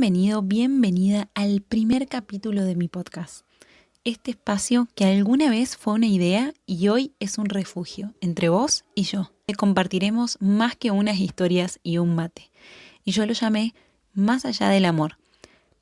Bienvenido, bienvenida al primer capítulo de mi podcast. Este espacio que alguna vez fue una idea y hoy es un refugio entre vos y yo. Compartiremos más que unas historias y un mate. Y yo lo llamé Más allá del amor,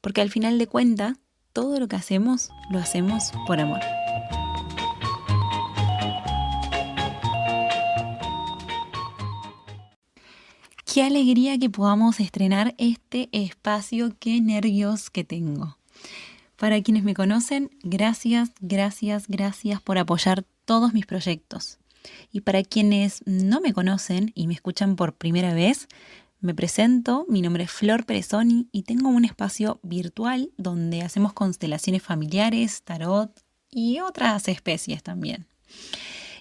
porque al final de cuentas, todo lo que hacemos, lo hacemos por amor. Qué alegría que podamos estrenar este espacio, qué nervios que tengo. Para quienes me conocen, gracias por apoyar todos mis proyectos. Y para quienes no me conocen y me escuchan por primera vez, me presento, mi nombre es Flor Perezoni y tengo un espacio virtual donde hacemos constelaciones familiares, tarot y otras especies también.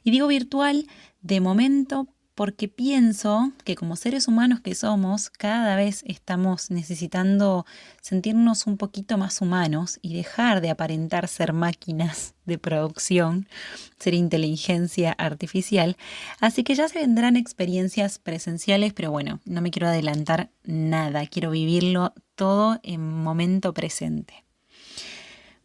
Y digo virtual de momento porque pienso que como seres humanos que somos, cada vez estamos necesitando sentirnos un poquito más humanos y dejar de aparentar ser máquinas de producción, ser inteligencia artificial. Así que ya se vendrán experiencias presenciales, pero bueno, no me quiero adelantar nada, quiero vivirlo todo en momento presente.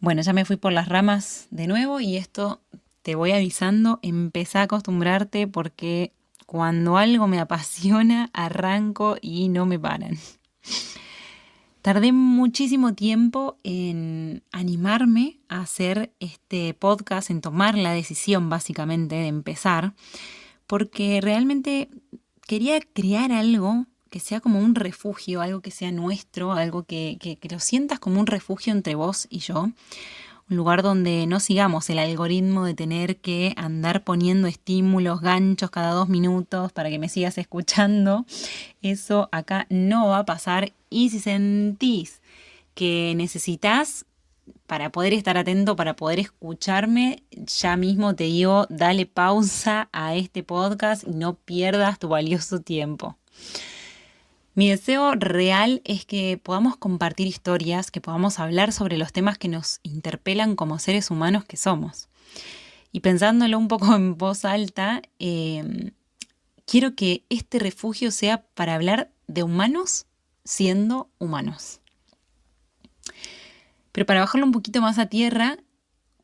Bueno, ya me fui por las ramas de nuevo y esto te voy avisando, empezá a acostumbrarte porque cuando algo me apasiona, arranco y no me paran. Tardé muchísimo tiempo en animarme a hacer este podcast, en tomar la decisión básicamente de empezar, porque realmente quería crear algo que sea como un refugio, algo que sea nuestro, algo que lo sientas como un refugio entre vos y yo. Un lugar donde no sigamos el algoritmo de tener que andar poniendo estímulos, ganchos cada 2 minutos para que me sigas escuchando. Eso acá no va a pasar. Y si sentís que necesitas para poder estar atento, para poder escucharme, ya mismo te digo, dale pausa a este podcast y no pierdas tu valioso tiempo. Mi deseo real es que podamos compartir historias, que podamos hablar sobre los temas que nos interpelan como seres humanos que somos. Y pensándolo un poco en voz alta, quiero que este refugio sea para hablar de humanos siendo humanos. Pero para bajarlo un poquito más a tierra,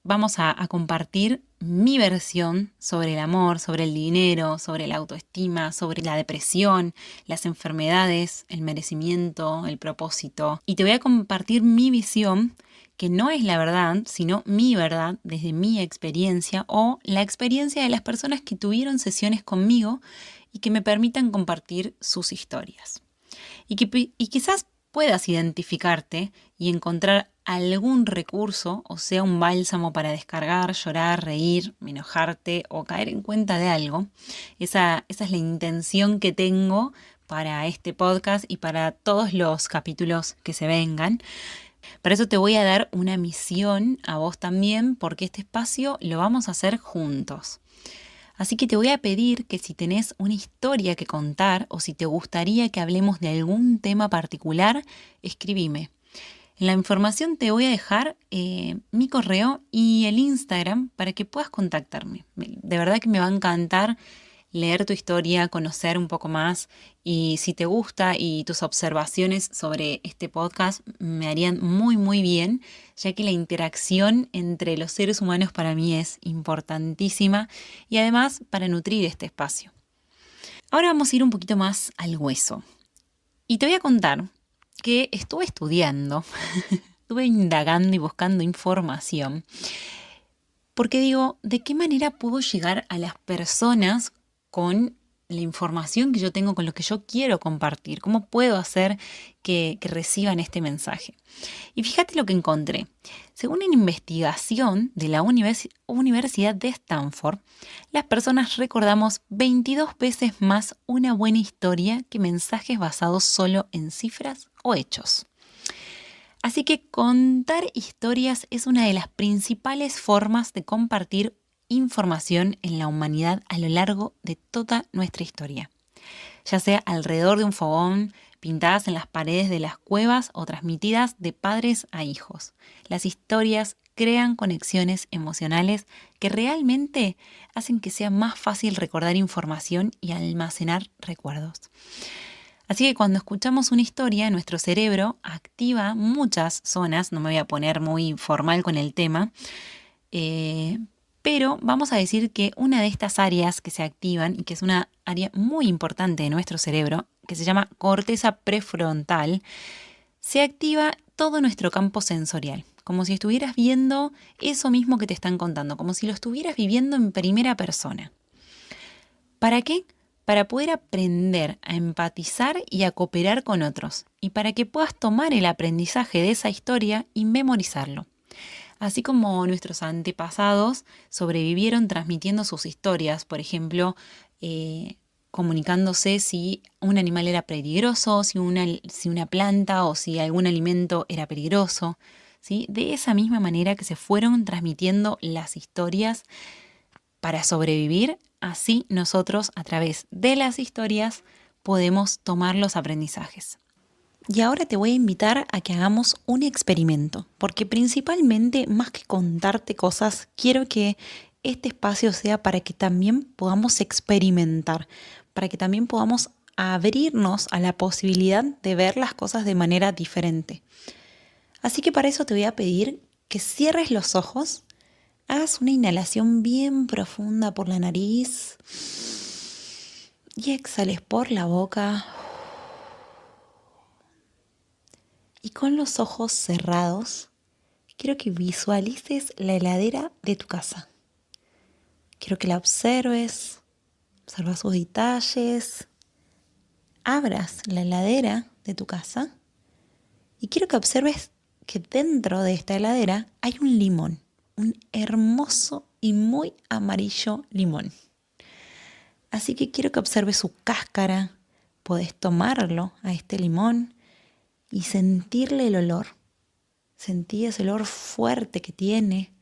vamos a compartir mi versión sobre el amor, sobre el dinero, sobre la autoestima, sobre la depresión, las enfermedades, el merecimiento, el propósito. Y te voy a compartir mi visión, que no es la verdad, sino mi verdad desde mi experiencia o la experiencia de las personas que tuvieron sesiones conmigo y que me permitan compartir sus historias. Y quizás puedas identificarte y encontrar algún recurso, o sea, un bálsamo para descargar, llorar, reír, enojarte o caer en cuenta de algo. Esa es la intención que tengo para este podcast y para todos los capítulos que se vengan. Para eso te voy a dar una misión a vos también, porque este espacio lo vamos a hacer juntos. Así que te voy a pedir que si tenés una historia que contar o si te gustaría que hablemos de algún tema particular, escribime. En la información te voy a dejar mi correo y el Instagram para que puedas contactarme. De verdad que me va a encantar leer tu historia, conocer un poco más y si te gusta y tus observaciones sobre este podcast me harían muy bien, ya que la interacción entre los seres humanos para mí es importantísima y además para nutrir este espacio. Ahora vamos a ir un poquito más al hueso y te voy a contar que estuve estudiando, estuve indagando y buscando información, porque digo, ¿de qué manera puedo llegar a las personas con la información que yo tengo, con lo que yo quiero compartir? ¿Cómo puedo hacer que reciban este mensaje? Y fíjate lo que encontré. Según una investigación de la Universidad de Stanford, las personas recordamos 22 veces más una buena historia que mensajes basados solo en cifras o hechos. Así que contar historias es una de las principales formas de compartir información en la humanidad a lo largo de toda nuestra historia, ya sea alrededor de un fogón, pintadas en las paredes de las cuevas o transmitidas de padres a hijos. Las historias crean conexiones emocionales que realmente hacen que sea más fácil recordar información y almacenar recuerdos. Así que cuando escuchamos una historia, nuestro cerebro activa muchas zonas, no me voy a poner muy formal con el tema, pero vamos a decir que una de estas áreas que se activan y que es una área muy importante de nuestro cerebro, que se llama corteza prefrontal, se activa todo nuestro campo sensorial, como si estuvieras viendo eso mismo que te están contando, como si lo estuvieras viviendo en primera persona. ¿Para qué? Para poder aprender a empatizar y a cooperar con otros, y para que puedas tomar el aprendizaje de esa historia y memorizarlo. Así como nuestros antepasados sobrevivieron transmitiendo sus historias, por ejemplo, comunicándose si un animal era peligroso, si una planta o si algún alimento era peligroso, ¿sí? De esa misma manera que se fueron transmitiendo las historias para sobrevivir, así nosotros a través de las historias podemos tomar los aprendizajes. Y ahora te voy a invitar a que hagamos un experimento, porque principalmente, más que contarte cosas, quiero que este espacio sea para que también podamos experimentar, para que también podamos abrirnos a la posibilidad de ver las cosas de manera diferente. Así que para eso te voy a pedir que cierres los ojos, hagas una inhalación bien profunda por la nariz y exhales por la boca. Y con los ojos cerrados, quiero que visualices la heladera de tu casa. Quiero que la observes, observa sus detalles, abras la heladera de tu casa y quiero que observes que dentro de esta heladera hay un limón, un hermoso y muy amarillo limón. Así que quiero que observes su cáscara, podés tomarlo a este limón y sentirle el olor. Sentí ese olor fuerte que tiene,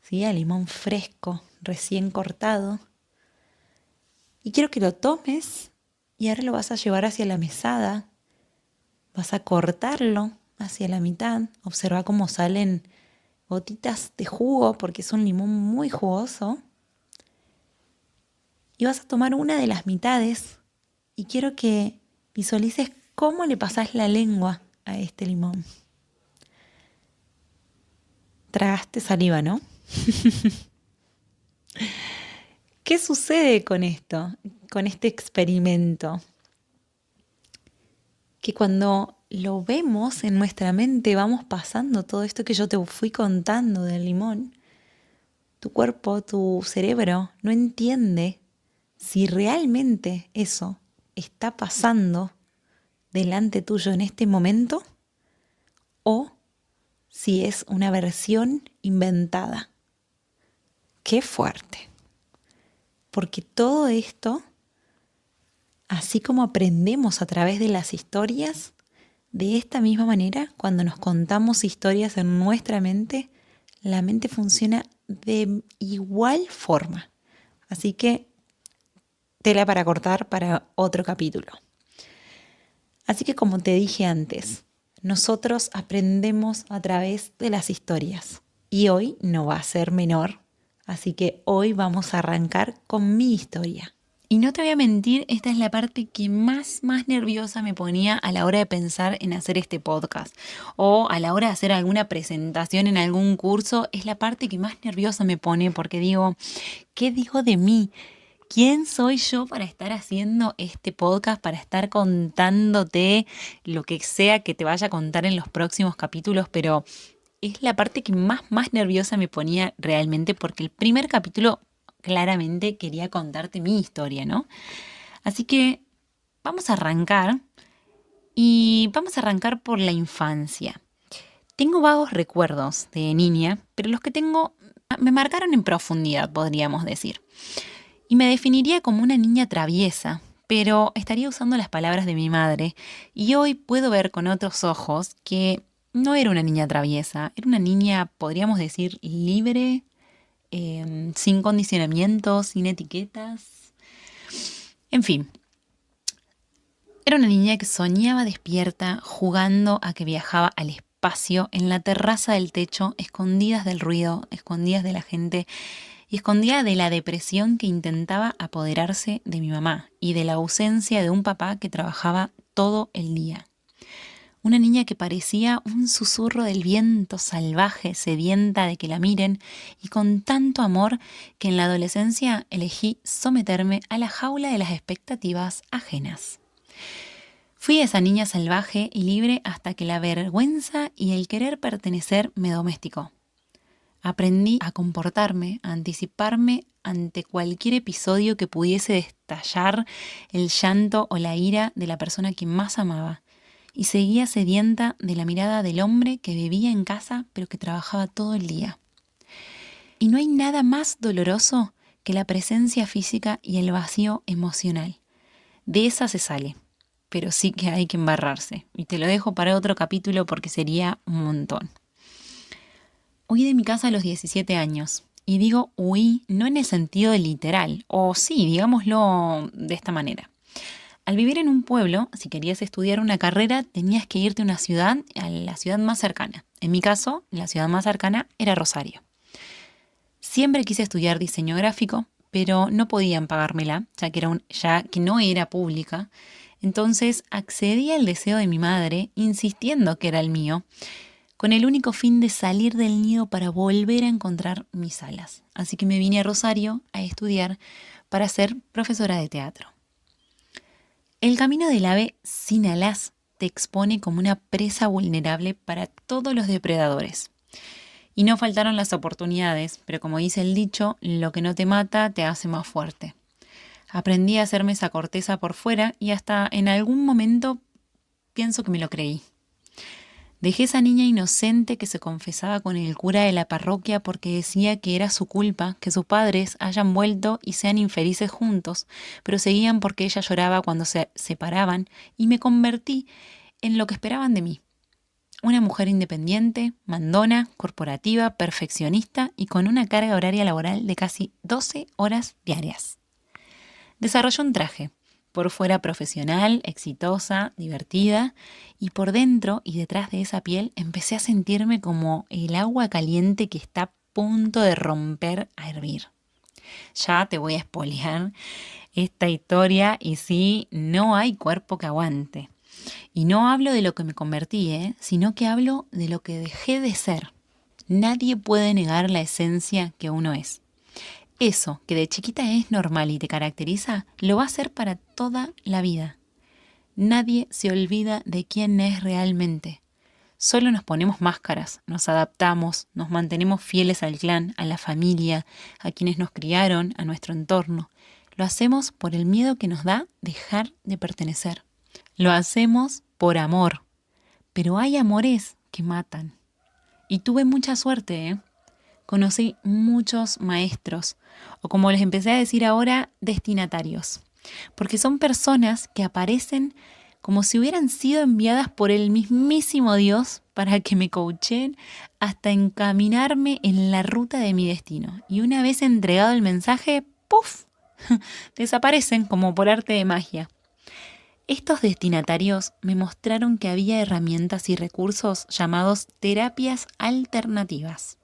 ¿sí? A limón fresco, recién cortado. Y quiero que lo tomes y ahora lo vas a llevar hacia la mesada. Vas a cortarlo hacia la mitad. Observa cómo salen gotitas de jugo porque es un limón muy jugoso. Y vas a tomar una de las mitades y quiero que visualices cómo le pasás la lengua a este limón. Tragaste saliva, ¿no? ¿Qué sucede con esto, con este experimento? Que cuando lo vemos en nuestra mente, vamos pasando todo esto que yo te fui contando del limón, tu cuerpo, tu cerebro no entiende si realmente eso está pasando delante tuyo en este momento o si es una versión inventada. ¡Qué fuerte! Porque todo esto, así como aprendemos a través de las historias, de esta misma manera, cuando nos contamos historias en nuestra mente, la mente funciona de igual forma. Así que tela para cortar para otro capítulo. Así que como te dije antes, nosotros aprendemos a través de las historias y hoy no va a ser menor. Así que hoy vamos a arrancar con mi historia. Y no te voy a mentir, esta es la parte que más nerviosa me ponía a la hora de pensar en hacer este podcast. O a la hora de hacer alguna presentación en algún curso, es la parte que más nerviosa me pone porque digo, ¿qué digo de mí? ¿Quién soy yo para estar haciendo este podcast, para estar contándote lo que sea que te vaya a contar en los próximos capítulos? Pero es la parte que más nerviosa me ponía realmente porque el primer capítulo claramente quería contarte mi historia, ¿no? Así que vamos a arrancar y vamos a arrancar por la infancia. Tengo vagos recuerdos de niña, pero los que tengo me marcaron en profundidad, podríamos decir. Y me definiría como una niña traviesa, pero estaría usando las palabras de mi madre y hoy puedo ver con otros ojos que no era una niña traviesa, era una niña, podríamos decir, libre, sin condicionamientos, sin etiquetas. En fin, era una niña que soñaba despierta, jugando a que viajaba al espacio en la terraza del techo, escondidas del ruido, escondidas de la gente, y escondía de la depresión que intentaba apoderarse de mi mamá y de la ausencia de un papá que trabajaba todo el día. Una niña que parecía un susurro del viento salvaje, sedienta de que la miren, y con tanto amor que en la adolescencia elegí someterme a la jaula de las expectativas ajenas. Fui esa niña salvaje y libre hasta que la vergüenza y el querer pertenecer me domesticó. Aprendí a comportarme, a anticiparme ante cualquier episodio que pudiese destallar el llanto o la ira de la persona que más amaba, y seguía sedienta de la mirada del hombre que vivía en casa pero que trabajaba todo el día. Y no hay nada más doloroso que la presencia física y el vacío emocional. De esa se sale, pero sí que hay que embarrarse. Y te lo dejo para otro capítulo porque sería un montón. Huí de mi casa a los 17 años. Y digo huí no en el sentido literal, o sí, digámoslo de esta manera. Al vivir en un pueblo, si querías estudiar una carrera, tenías que irte a una ciudad, a la ciudad más cercana. En mi caso, la ciudad más cercana era Rosario. Siempre quise estudiar diseño gráfico, pero no podían pagármela, ya que no era pública. Entonces accedí al deseo de mi madre, insistiendo que era el mío, con el único fin de salir del nido para volver a encontrar mis alas. Así que me vine a Rosario a estudiar para ser profesora de teatro. El camino del ave sin alas te expone como una presa vulnerable para todos los depredadores. Y no faltaron las oportunidades, pero como dice el dicho, lo que no te mata te hace más fuerte. Aprendí a hacerme esa corteza por fuera y hasta en algún momento pienso que me lo creí. Dejé esa niña inocente que se confesaba con el cura de la parroquia porque decía que era su culpa que sus padres hayan vuelto y sean infelices juntos, pero seguían porque ella lloraba cuando se separaban, y me convertí en lo que esperaban de mí. Una mujer independiente, mandona, corporativa, perfeccionista y con una carga horaria laboral de casi 12 horas diarias. Desarrollé un traje, por fuera profesional, exitosa, divertida, y por dentro y detrás de esa piel empecé a sentirme como el agua caliente que está a punto de romper a hervir. Ya te voy a spoilear esta historia y sí, no hay cuerpo que aguante. Y no hablo de lo que me convertí, sino que hablo de lo que dejé de ser. Nadie puede negar la esencia que uno es. Eso que de chiquita es normal y te caracteriza, lo va a ser para toda la vida. Nadie se olvida de quién es realmente. Solo nos ponemos máscaras, nos adaptamos, nos mantenemos fieles al clan, a la familia, a quienes nos criaron, a nuestro entorno. Lo hacemos por el miedo que nos da dejar de pertenecer. Lo hacemos por amor, pero hay amores que matan. Y tuve mucha suerte, Conocí muchos maestros, o como les empecé a decir ahora, destinatarios, porque son personas que aparecen como si hubieran sido enviadas por el mismísimo Dios para que me coachen hasta encaminarme en la ruta de mi destino. Y una vez entregado el mensaje, ¡puf!, desaparecen como por arte de magia. Estos destinatarios me mostraron que había herramientas y recursos llamados terapias alternativas.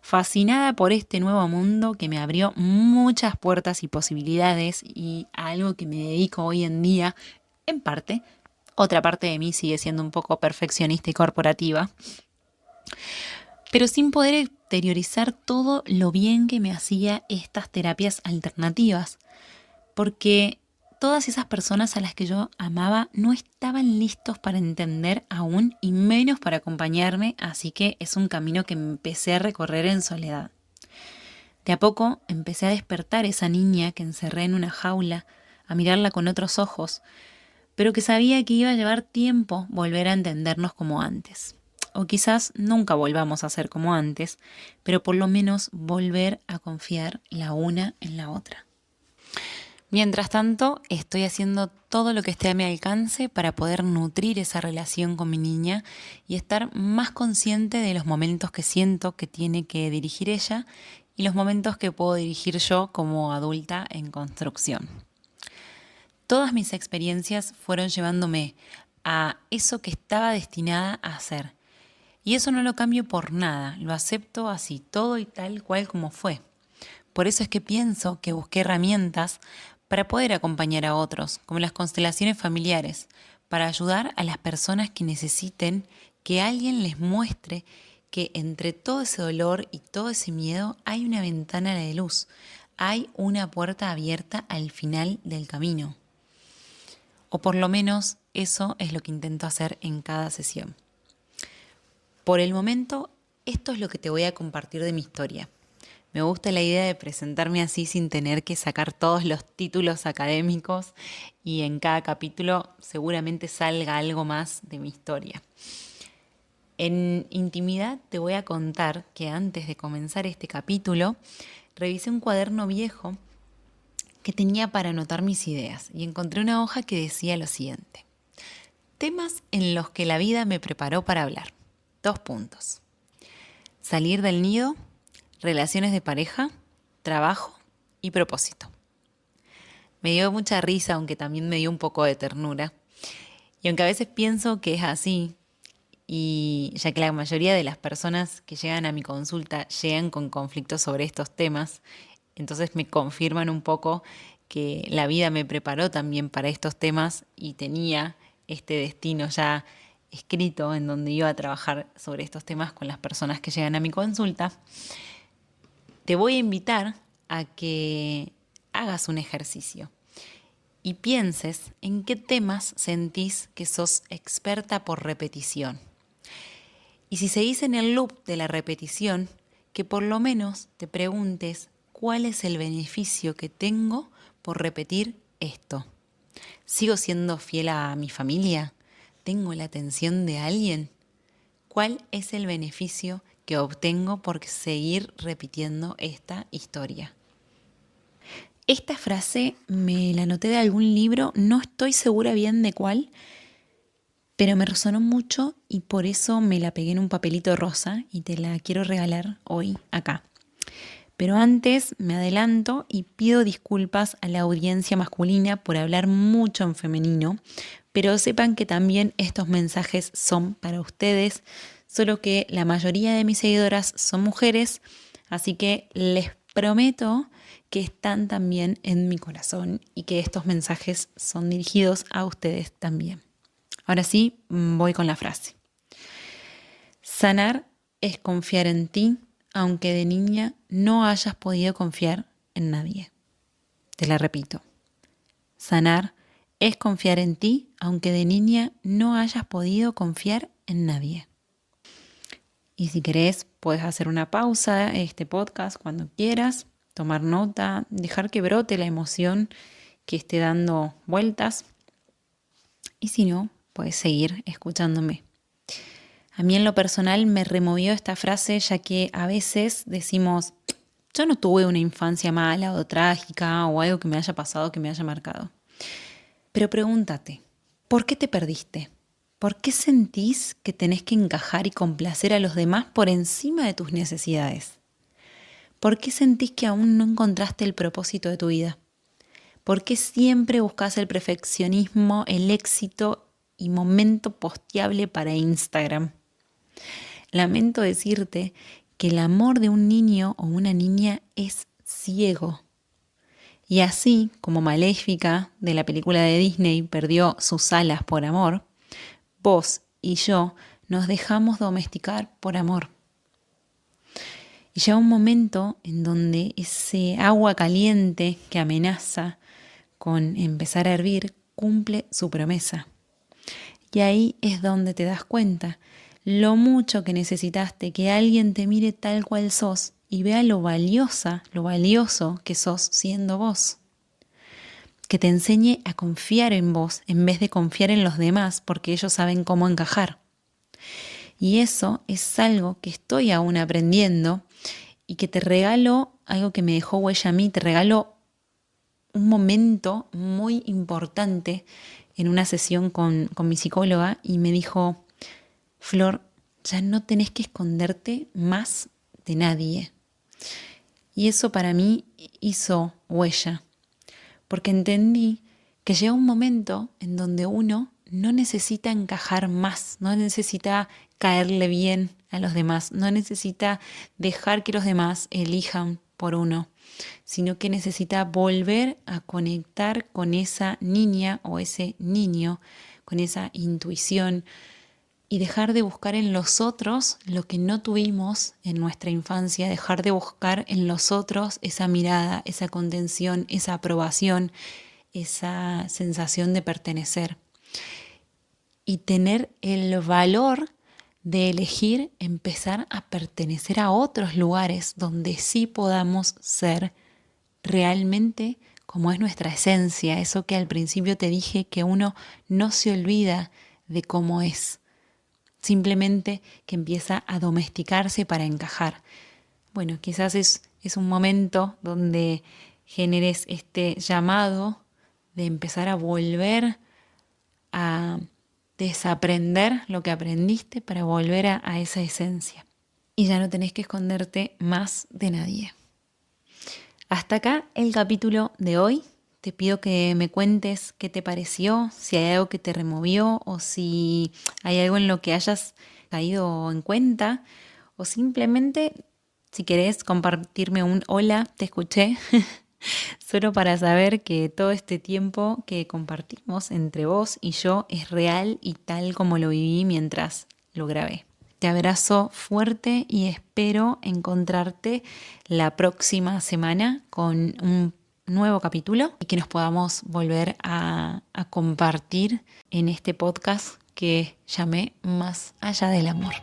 Fascinada por este nuevo mundo que me abrió muchas puertas y posibilidades, y a algo que me dedico hoy en día, en parte, otra parte de mí sigue siendo un poco perfeccionista y corporativa, pero sin poder exteriorizar todo lo bien que me hacía estas terapias alternativas, porque todas esas personas a las que yo amaba no estaban listos para entender aún y menos para acompañarme, así que es un camino que empecé a recorrer en soledad. De a poco empecé a despertar esa niña que encerré en una jaula, a mirarla con otros ojos, pero que sabía que iba a llevar tiempo volver a entendernos como antes. O quizás nunca volvamos a ser como antes, pero por lo menos volver a confiar la una en la otra. Mientras tanto, estoy haciendo todo lo que esté a mi alcance para poder nutrir esa relación con mi niña y estar más consciente de los momentos que siento que tiene que dirigir ella y los momentos que puedo dirigir yo como adulta en construcción. Todas mis experiencias fueron llevándome a eso que estaba destinada a hacer. Y eso no lo cambio por nada, lo acepto así, todo y tal cual como fue. Por eso es que pienso que busqué herramientas para poder acompañar a otros, como las constelaciones familiares, para ayudar a las personas que necesiten que alguien les muestre que entre todo ese dolor y todo ese miedo hay una ventana de luz, hay una puerta abierta al final del camino. O por lo menos eso es lo que intento hacer en cada sesión. Por el momento, esto es lo que te voy a compartir de mi historia. Me gusta la idea de presentarme así sin tener que sacar todos los títulos académicos y en cada capítulo seguramente salga algo más de mi historia. En intimidad te voy a contar que antes de comenzar este capítulo, revisé un cuaderno viejo que tenía para anotar mis ideas y encontré una hoja que decía lo siguiente: temas en los que la vida me preparó para hablar. 2 puntos. Salir del nido, relaciones de pareja, trabajo y propósito. Me dio mucha risa, aunque también me dio un poco de ternura. Y aunque a veces pienso que es así, y ya que la mayoría de las personas que llegan a mi consulta llegan con conflictos sobre estos temas, entonces me confirman un poco que la vida me preparó también para estos temas y tenía este destino ya escrito en donde iba a trabajar sobre estos temas con las personas que llegan a mi consulta. Te voy a invitar a que hagas un ejercicio y pienses en qué temas sentís que sos experta por repetición. Y si seguís en el loop de la repetición, que por lo menos te preguntes cuál es el beneficio que tengo por repetir esto. ¿Sigo siendo fiel a mi familia? ¿Tengo la atención de alguien? ¿Cuál es el beneficio que obtengo por seguir repitiendo esta historia? Esta frase me la anoté de algún libro, no estoy segura bien de cuál, pero me resonó mucho y por eso me la pegué en un papelito rosa y te la quiero regalar hoy acá. Pero antes me adelanto y pido disculpas a la audiencia masculina por hablar mucho en femenino, pero sepan que también estos mensajes son para ustedes, solo que la mayoría de mis seguidoras son mujeres, así que les prometo que están también en mi corazón y que estos mensajes son dirigidos a ustedes también. Ahora sí, voy con la frase. Sanar es confiar en ti, aunque de niña no hayas podido confiar en nadie. Te la repito. Sanar es confiar en ti, aunque de niña no hayas podido confiar en nadie. Y si querés, puedes hacer una pausa a este podcast cuando quieras, tomar nota, dejar que brote la emoción que esté dando vueltas. Y si no, puedes seguir escuchándome. A mí en lo personal me removió esta frase, ya que a veces decimos, yo no tuve una infancia mala o trágica o algo que me haya pasado que me haya marcado. Pero pregúntate, ¿por qué te perdiste? ¿Por qué sentís que tenés que encajar y complacer a los demás por encima de tus necesidades? ¿Por qué sentís que aún no encontraste el propósito de tu vida? ¿Por qué siempre buscas el perfeccionismo, el éxito y momento posteable para Instagram? Lamento decirte que el amor de un niño o una niña es ciego. Y así como Maléfica de la película de Disney perdió sus alas por amor, vos y yo nos dejamos domesticar por amor. Y llega un momento en donde ese agua caliente que amenaza con empezar a hervir cumple su promesa. Y ahí es donde te das cuenta lo mucho que necesitaste que alguien te mire tal cual sos y vea lo valioso que sos siendo vos. Que te enseñe a confiar en vos en vez de confiar en los demás porque ellos saben cómo encajar. Y eso es algo que estoy aún aprendiendo y que te regalo, algo que me dejó huella a mí, te regalo un momento muy importante en una sesión con mi psicóloga y me dijo, Flor, ya no tenés que esconderte más de nadie. Y eso para mí hizo huella, porque entendí que llega un momento en donde uno no necesita encajar más, no necesita caerle bien a los demás, no necesita dejar que los demás elijan por uno, sino que necesita volver a conectar con esa niña o ese niño, con esa intuición y dejar de buscar en los otros lo que no tuvimos en nuestra infancia, dejar de buscar en los otros esa mirada, esa contención, esa aprobación, esa sensación de pertenecer y tener el valor de elegir empezar a pertenecer a otros lugares donde sí podamos ser realmente como es nuestra esencia, eso que al principio te dije que uno no se olvida de cómo es, simplemente que empieza a domesticarse para encajar. Bueno, quizás es un momento donde generes este llamado de empezar a volver a desaprender lo que aprendiste para volver a esa esencia. Y ya no tenés que esconderte más de nadie. Hasta acá el capítulo de hoy. Te pido que me cuentes qué te pareció, si hay algo que te removió o si hay algo en lo que hayas caído en cuenta o simplemente si querés compartirme un hola, te escuché, solo para saber que todo este tiempo que compartimos entre vos y yo es real y tal como lo viví mientras lo grabé. Te abrazo fuerte y espero encontrarte la próxima semana con un nuevo capítulo y que nos podamos volver a compartir en este podcast que llamé Más allá del amor.